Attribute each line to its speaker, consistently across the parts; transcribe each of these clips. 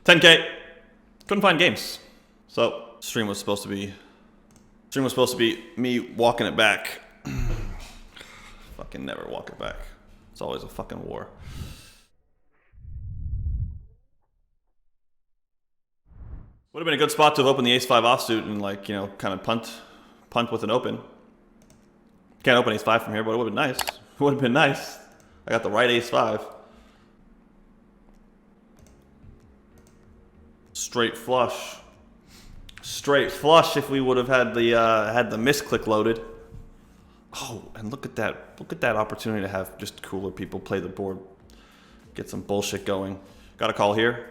Speaker 1: 10K. Couldn't find games. So stream was supposed to be me walking it back. Fucking never walk it back. It's always a fucking war. Would have been a good spot to have opened the ace-5 offsuit and, like, you know, kind of punt with an open. Can't open ace-5 from here, but it would have been nice. It would have been nice. I got the right ace-5. Straight flush. Straight flush if we would have had the misclick loaded. Oh, and look at that. Look at that opportunity to have just cooler people play the board. Get some bullshit going. Got a call here.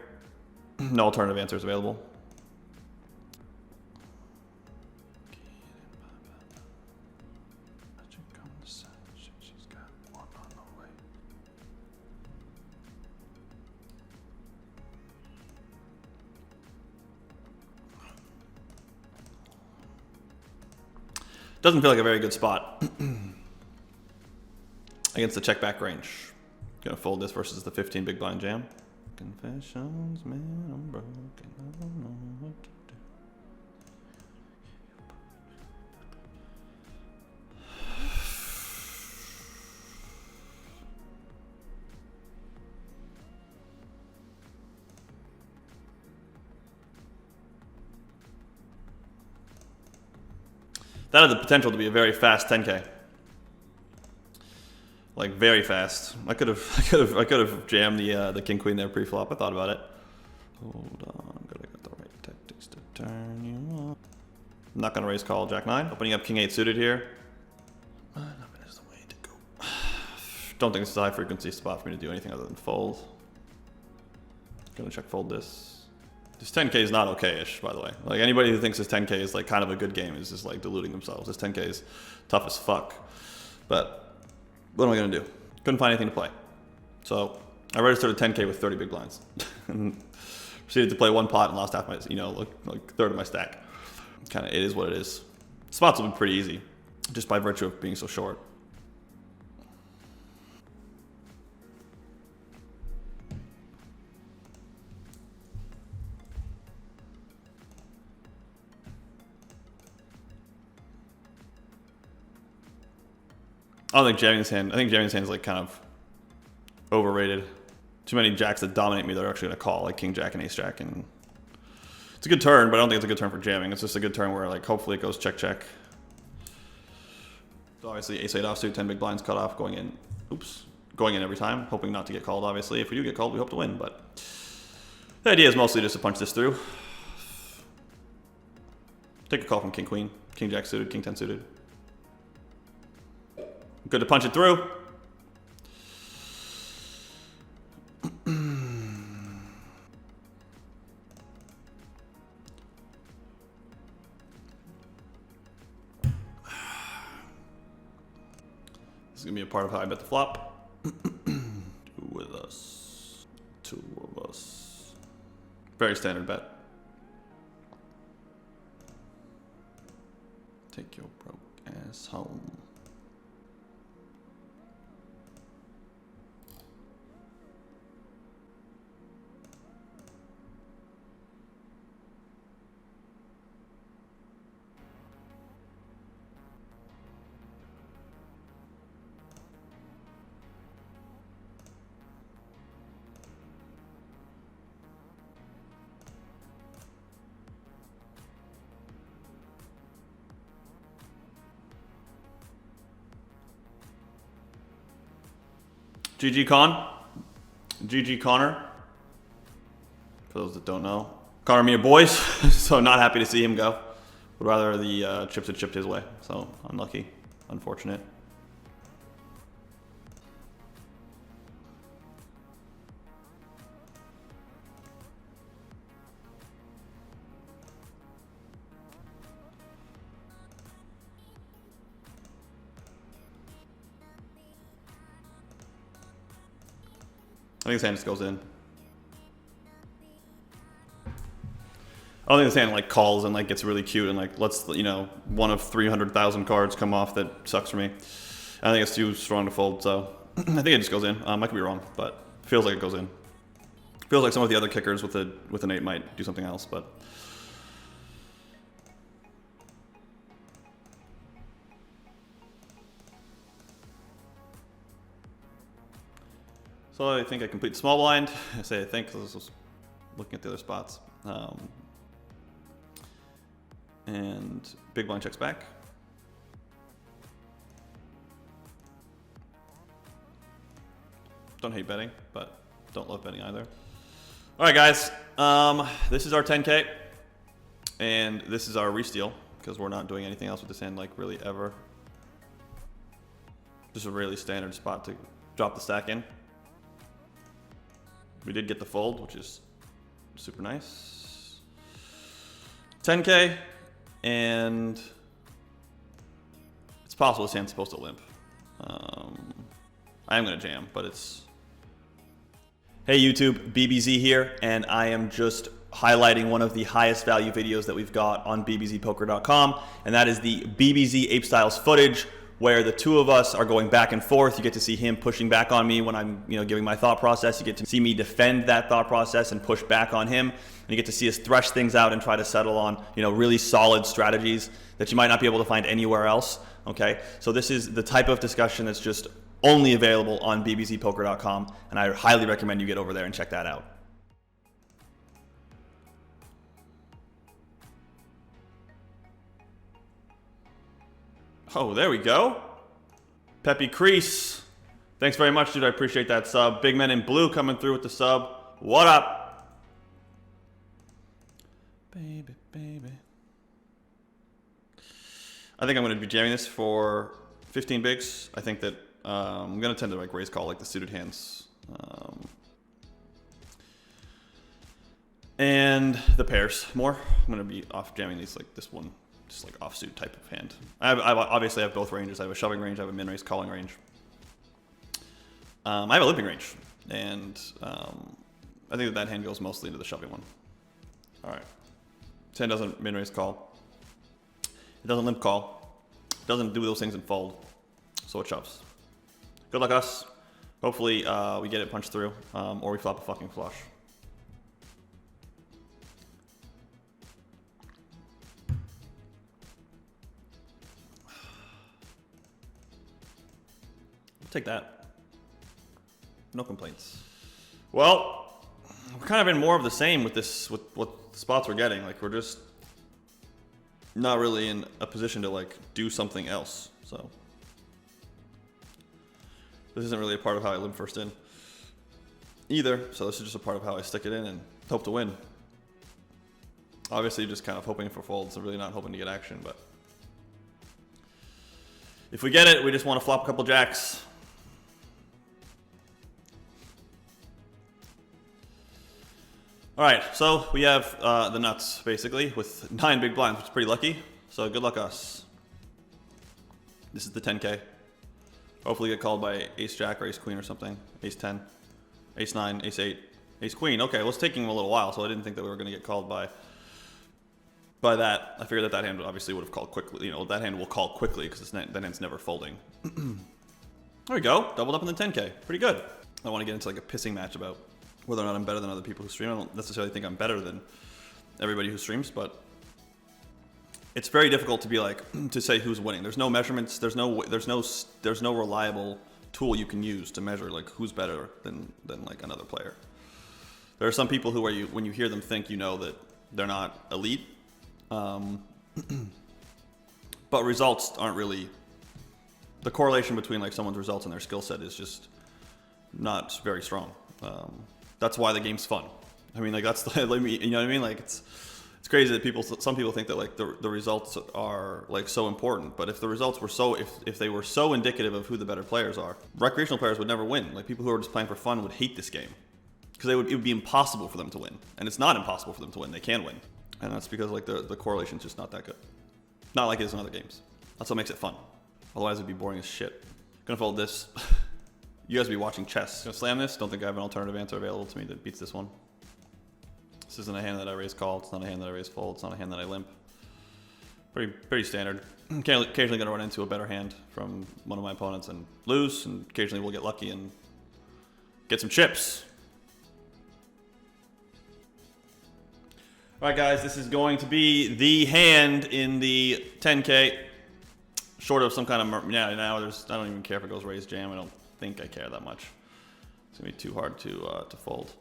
Speaker 1: No alternative answers available. Doesn't feel like a very good spot against the check back range. Gonna fold this versus the 15 big blind jam. Confessions, man, I'm broken. I don't know what to do. That had the potential to be a very fast 10K. Like very fast. I could have jammed the king queen there pre-flop. I thought about it. Hold on, gotta get the right tactics to turn you on. I'm not gonna raise call Jack 9. Opening up king 8 suited here. Nine is the way to go. Don't think this is a high frequency spot for me to do anything other than fold. Gonna check fold this. This 10K is not okay-ish, by the way. Like, anybody who thinks this 10K is like kind of a good game is just like deluding themselves. This 10K is tough as fuck. But what am I gonna do? Couldn't find anything to play. So I registered a 10K with 30 big blinds. And proceeded to play one pot and lost half my, you know, like third of my stack. Kind of, it is what it is. Spots will be pretty easy, just by virtue of being so short. I don't think jamming this hand. I think jamming this hand is like kind of overrated. Too many jacks that dominate me that are actually gonna call, like king jack and ace jack, and it's a good turn, but I don't think it's a good turn for jamming. It's just a good turn where, like, hopefully it goes check check. So obviously ace 8 offsuit, 10 big blinds cut off, going in. Oops, going in every time, hoping not to get called. Obviously, if we do get called, we hope to win. But the idea is mostly just to punch this through. Take a call from king queen, king jack suited, king 10 suited. Good to punch it through. This is gonna be a part of how I bet the flop. Two with us. Two of us. Very standard bet. Take your broke ass home. GG Con. GG Connor. For those that don't know. Connor and me are boys, so not happy to see him go. Would rather the chips had chipped his way. So unlucky, unfortunate. I think this hand just goes in. I don't think this hand like calls and like gets really cute and like lets, you know, one of 300,000 cards come off that sucks for me. I think it's too strong to fold, so I think it just goes in. I could be wrong, but it feels like it goes in. Feels like some of the other kickers with an 8 might do something else, but. So I think I complete small blind. I say I think because I was looking at the other spots. And big blind checks back. Don't hate betting, but don't love betting either. All right, guys. This is our 10K, and this is our resteal because we're not doing anything else with this hand like really ever. Just a really standard spot to drop the stack in. We did get the fold, which is super nice. 10K, and it's possible this hand's supposed to limp. I am going to jam, but it's... Hey YouTube, BBZ here, and I am just highlighting one of the highest value videos that we've got on BBZpoker.com, and that is the BBZ Ape Styles footage, where the two of us are going back and forth. You get to see him pushing back on me when I'm, giving my thought process. You get to see me defend that thought process and push back on him. And you get to see us thresh things out and try to settle on, really solid strategies that you might not be able to find anywhere else. Okay, so this is the type of discussion that's just only available on BBZpoker.com, and I highly recommend you get over there and check that out. Oh, there we go. Peppy Crease. Thanks very much, dude. I appreciate that sub. Big Men in Blue coming through with the sub. What up? Baby, baby. I think I'm going to be jamming this for 15 bigs. I think that I'm going to tend to raise call like the suited hands. And the pairs more. I'm going to be off jamming these like this one. Just like offsuit type of hand. I obviously have both ranges. I have a shoving range, I have a min-raise calling range. I have a limping range, and I think that hand goes mostly into the shoving one. All right. This hand doesn't min-raise call. It doesn't limp call. It doesn't do those things and fold, so it shoves. Good luck us. Hopefully we get it punched through, or we flop a fucking flush. Take that. No complaints. Well, we're kind of in more of the same with this, with what spots we're getting. Like, we're just not really in a position to like do something else. So this isn't really a part of how I limp first in either. So this is just a part of how I stick it in and hope to win. Obviously, just kind of hoping for folds. I'm really not hoping to get action, but if we get it, we just want to flop a couple jacks. All right, so we have the nuts, basically, with 9 big blinds, which is pretty lucky. So good luck us. This is the 10K. Hopefully get called by ace-jack or ace-queen or something. Ace-10, ace-9, ace-8, ace-queen. Okay, well, it's taking a little while, so I didn't think that we were going to get called by that. I figured that hand obviously would have called quickly. That hand will call quickly because that hand's never folding. There we go, doubled up in the 10K. Pretty good. I don't want to get into like a pissing match about whether or not I'm better than other people who stream. I don't necessarily think I'm better than everybody who streams, but it's very difficult to be like to say who's winning. There's no measurements. There's no reliable tool you can use to measure like who's better than like another player. There are some people who when you hear them think that they're not elite, but results aren't really. The correlation between like someone's results and their skill set is just not very strong. That's why the game's fun. I mean, like that's you know what I mean? Like it's crazy that some people think that like the results are like so important. But if the results were if they were so indicative of who the better players are, recreational players would never win. Like people who are just playing for fun would hate this game because it would be impossible for them to win. And it's not impossible for them to win. They can win, and that's because like the correlation's just not that good. Not like it is in other games. That's what makes it fun. Otherwise, it'd be boring as shit. Gonna fold this. You guys be watching chess. Gonna slam this. Don't think I have an alternative answer available to me that beats this one. This isn't a hand that I raise call. It's not a hand that I raise fold. It's not a hand that I limp. Pretty standard. Occasionally gonna run into a better hand from one of my opponents and lose, and occasionally we'll get lucky and get some chips. All right, guys, this is going to be the hand in the 10K. Short of some kind of, now I don't even care if it goes raise jam. I don't think I care that much. It's gonna be too hard to fold.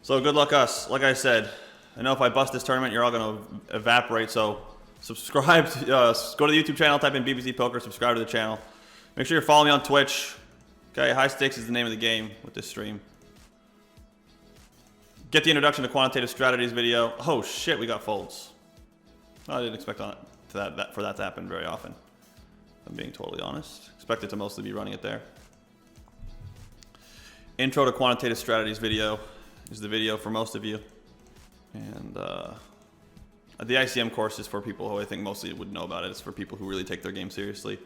Speaker 1: So good luck us. Like I said, I know if I bust this tournament, you're all gonna evaporate. So subscribe, go to the YouTube channel, type in BBC Poker, subscribe to the channel. Make sure you're following me on Twitch. Okay, High Stakes is the name of the game with this stream. Get the introduction to quantitative strategies video. Oh shit, we got folds. I didn't expect for that to happen very often. I'm being totally honest. Expect it to mostly be running it there. Intro to quantitative strategies video is the video for most of you. And the ICM course is for people who I think mostly would know about it. It's for people who really take their game seriously.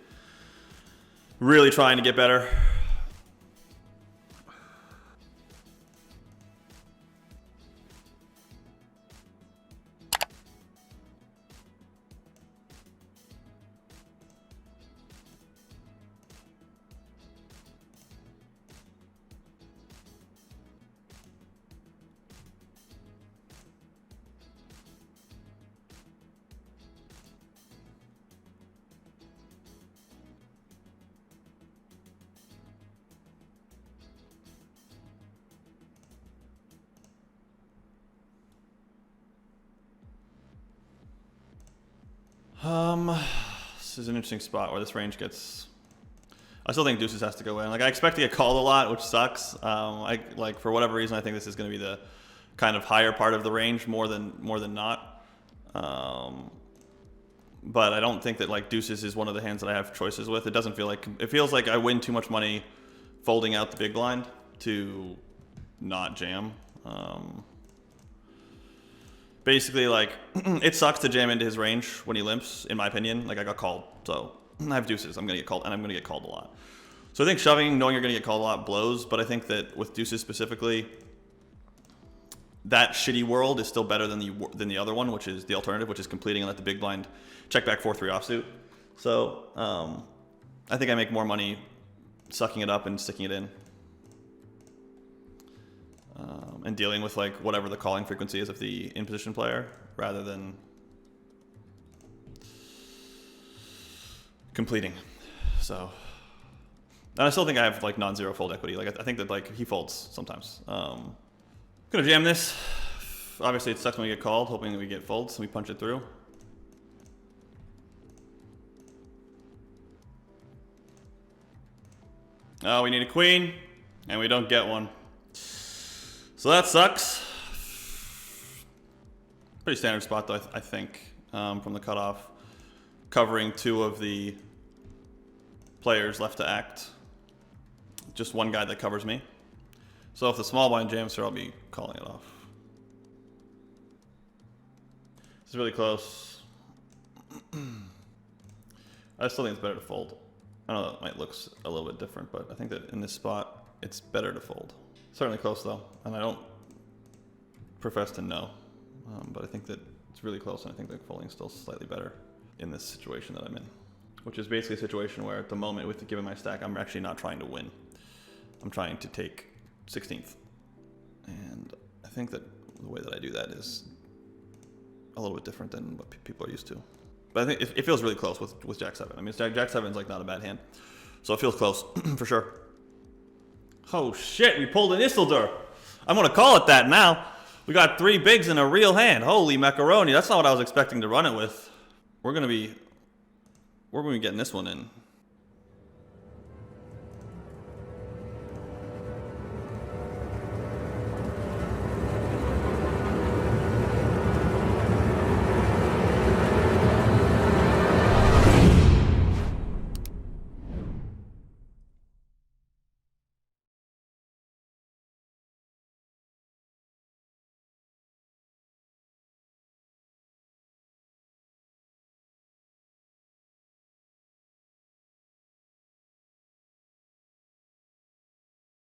Speaker 1: Really trying to get better. This is an interesting spot where this range gets. I still think deuces has to go in. Like I expect to get called a lot, which sucks. Like for whatever reason, I think this is going to be the kind of higher part of the range more than not. But I don't think that like deuces is one of the hands that I have choices with. It doesn't feel like it feels like I win too much money folding out the big blind to not jam. Basically, like, it sucks to jam into his range when he limps, in my opinion. Like, I got called, so I have deuces. I'm going to get called, and I'm going to get called a lot. So I think shoving, knowing you're going to get called a lot, blows. But I think that with deuces specifically, that shitty world is still better than the other one, which is the alternative, which is completing and let the big blind check back 4-3 offsuit. So I think I make more money sucking it up and sticking it in. And dealing with like whatever the calling frequency is of the in position player rather than completing. So, and I still think I have like non-zero fold equity. Like I think that like he folds sometimes. Gonna jam this. Obviously it sucks when we get called, hoping that we get folds and we punch it through. Oh, we need a queen and we don't get one. So that sucks. Pretty standard spot though, I think, from the cutoff. Covering two of the players left to act. Just one guy that covers me. So if the small blind jams here, I'll be calling it off. This is really close. I still think it's better to fold. I know that might look a little bit different, but I think that in this spot, it's better to fold. Certainly close though, and I don't profess to know, but I think that it's really close, and I think that folding is still slightly better in this situation that I'm in, which is basically a situation where at the moment with given my stack, I'm actually not trying to win. I'm trying to take 16th, and I think that the way that I do that is a little bit different than what people are used to. But I think it feels really close with Jack 7. I mean, Jack 7 is like not a bad hand, so it feels close for sure. Oh shit, we pulled an Isildur. I'm gonna call it that now. We got 3 bigs in a real hand. Holy macaroni, that's not what I was expecting to run it with. We're gonna be getting this one in.